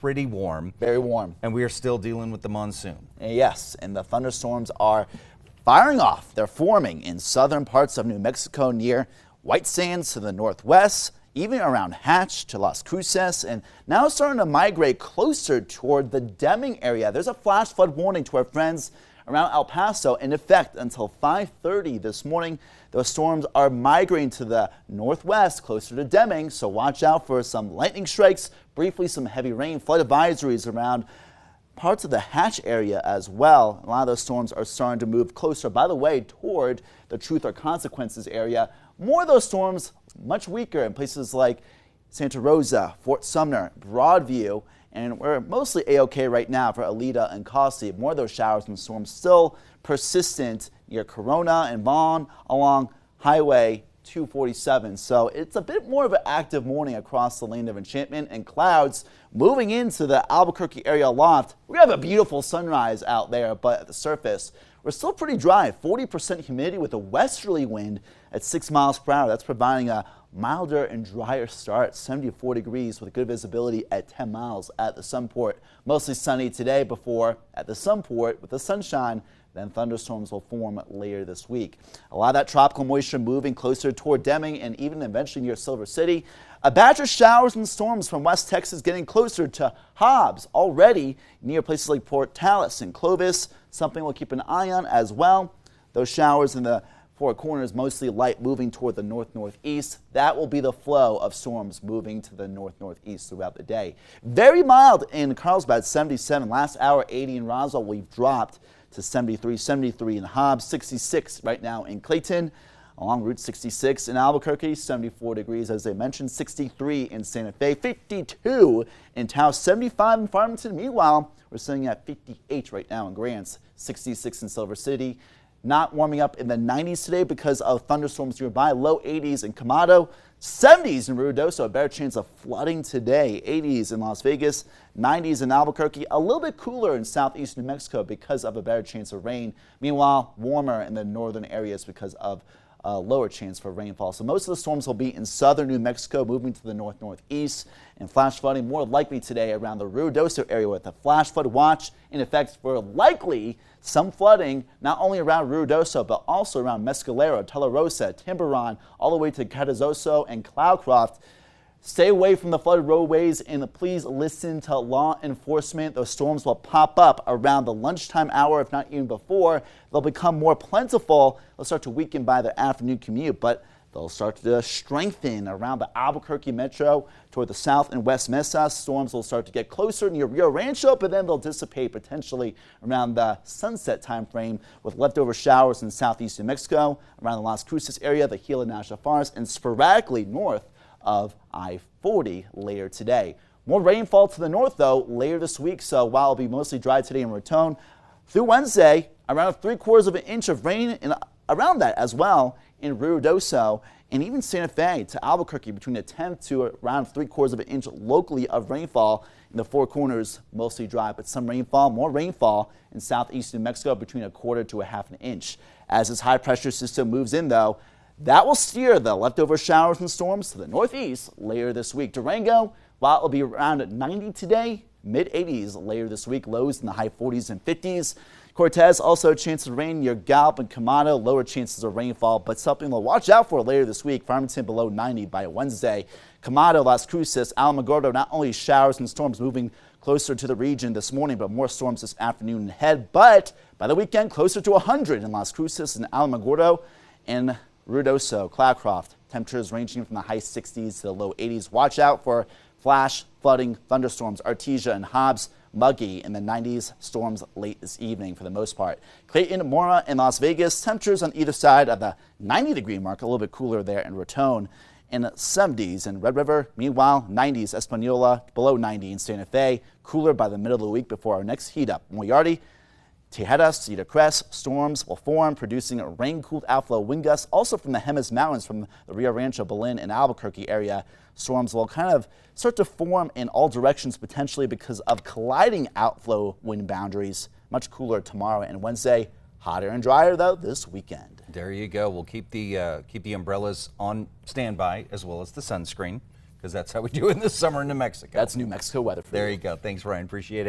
pretty warm. Very warm. And we are still dealing with the monsoon. Yes, and the thunderstorms are firing off. They're forming in southern parts of New Mexico near White Sands to the northwest, even around Hatch to Las Cruces, and now starting to migrate closer toward the Deming area. There's a flash flood warning to our friends around El Paso in effect until 5:30 this morning. Those storms are migrating to the northwest closer to Deming, so watch out for some lightning strikes, briefly some heavy rain, flood advisories around parts of the Hatch area as well. A lot of those storms are starting to move closer, by the way, toward the Truth or Consequences area. More of those storms much weaker in places like Santa Rosa, Fort Sumner, Broadview, and we're mostly A-OK right now for Alita and Costly. More of those showers and storms still persistent near Corona and Vaughn along Highway 247. So it's a bit more of an active morning across the Land of Enchantment, and clouds moving into the Albuquerque area loft. We have a beautiful sunrise out there, but at the surface, we're still pretty dry. 40% humidity with a westerly wind at 6 miles per hour. That's providing a milder and drier start. 74 degrees with good visibility at 10 miles at the Sunport. Mostly sunny today before at the Sunport with the sunshine. Then thunderstorms will form later this week. A lot of that tropical moisture moving closer toward Deming and even eventually near Silver City. A batch of showers and storms from West Texas getting closer to Hobbs already near places like Port Tallis and Clovis. Something we'll keep an eye on as well. Those showers in the Four Corners mostly light moving toward the north-northeast. That will be the flow of storms moving to the north-northeast throughout the day. Very mild in Carlsbad, 77. Last hour, 80 in Roswell. We've dropped to 73 in Hobbs, 66 right now in Clayton. Along Route 66 in Albuquerque, 74 degrees as I mentioned, 63 in Santa Fe, 52 in Taos, 75 in Farmington. Meanwhile, we're sitting at 58 right now in Grants, 66 in Silver City. Not warming up in the 90s today because of thunderstorms nearby. Low 80s in Camado, 70s in Ruidoso. A better chance of flooding today. 80s in Las Vegas, 90s in Albuquerque. A little bit cooler in southeast New Mexico because of a better chance of rain. Meanwhile, warmer in the northern areas because of a lower chance for rainfall. So most of the storms will be in southern New Mexico, moving to the north-northeast, and flash flooding more likely today around the Ruidoso area with a flash flood watch in effect for likely some flooding not only around Ruidoso but also around Mescalero, Tularosa, Tiburon, all the way to Carrizoso and Cloudcroft. Stay away from the flooded roadways and please listen to law enforcement. Those storms will pop up around the lunchtime hour, if not even before. They'll become more plentiful. They'll start to weaken by the afternoon commute, but they'll start to strengthen around the Albuquerque metro toward the south and west Mesa. Storms will start to get closer near Rio Rancho, but then they'll dissipate potentially around the sunset time frame with leftover showers in southeast New Mexico, around the Las Cruces area, the Gila National Forest, and sporadically north of I-40 later today. More rainfall to the north, though, later this week, so while it'll be mostly dry today in Raton, through Wednesday, around 3/4 of an inch of rain and around that as well in Ruidoso and even Santa Fe to Albuquerque, between a 1/10 to around 3/4 of an inch locally of rainfall. In the Four Corners, mostly dry, but some rainfall, more rainfall in southeast New Mexico, between 1/4 to 1/2 inch. As this high pressure system moves in, though, that will steer the leftover showers and storms to the northeast later this week. Durango, while it will be around 90 today, mid-80s later this week, lows in the high 40s and 50s. Cortez, also a chance of rain near Gallup and Camado, lower chances of rainfall, but something to watch out for later this week. Farmington below 90 by Wednesday. Camado, Las Cruces, Alamogordo, not only showers and storms moving closer to the region this morning, but more storms this afternoon ahead. But by the weekend, closer to 100 in Las Cruces and Alamogordo and Ruidoso, Cloudcroft. Temperatures ranging from the high 60s to the low 80s. Watch out for flash flooding thunderstorms. Artesia and Hobbs, muggy in the 90s. Storms late this evening for the most part. Clayton, Mora, and Las Vegas. Temperatures on either side of the 90-degree mark. A little bit cooler there in Raton. In 70s in Red River. Meanwhile, 90s Espanola, below 90 in Santa Fe. Cooler by the middle of the week before our next heat up. Moriarty, Tijeras, Cedar Crest, storms will form, producing a rain-cooled outflow wind gusts. Also from the Jemez Mountains, from the Rio Rancho, Belen, and Albuquerque area, storms will kind of start to form in all directions potentially because of colliding outflow wind boundaries. Much cooler tomorrow and Wednesday. Hotter and drier, though, this weekend. There you go. We'll keep the umbrellas on standby as well as the sunscreen. because that's how we do it in the summer in New Mexico. That's New Mexico weather for you. There you go. Thanks, Ryan. Appreciate it.